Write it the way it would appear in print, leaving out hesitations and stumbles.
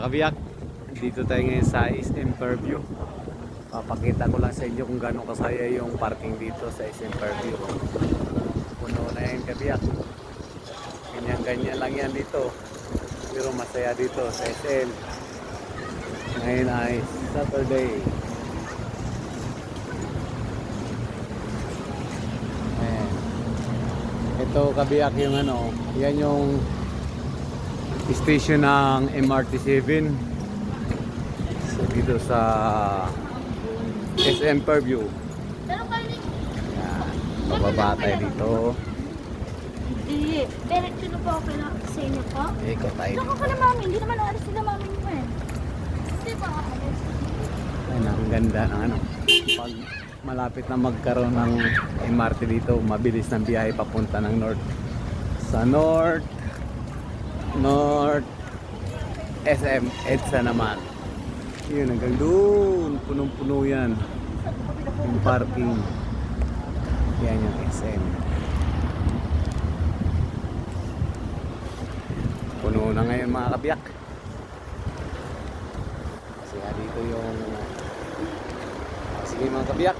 kabiyak, dito tayo ngayon sa SM Fairview. Papakita ko lang sa inyo kung gaano kasaya yung parking dito sa SM Fairview. Puno na yan kabiyak. Ganyan-ganyan lang yan dito. Pero masaya dito sa SM. Ngayon ay Saturday. Ayan. Ito kabiyak yung ano, yan yung station ng MRT7. So dito sa SM Fairview. Ayan. Bababa tayo dito. Hindi. Diretso na po ako sa inyo po. Ikot tayo Loko dito. ka na mami. Hindi naman aalis sila mami mo eh. Hindi ba aalis? Ayun, ang ganda ng ano. Pag malapit na magkaroon ng MRT dito, mabilis ng biyahe papunta ng North. Sa North SM EDSA naman. Yun, hanggang doon. Punong-puno yan. Yung parking. Yan yung SM. Puno na ngayon mga kabiyak. Kasi dito yung sige mga kabiyak.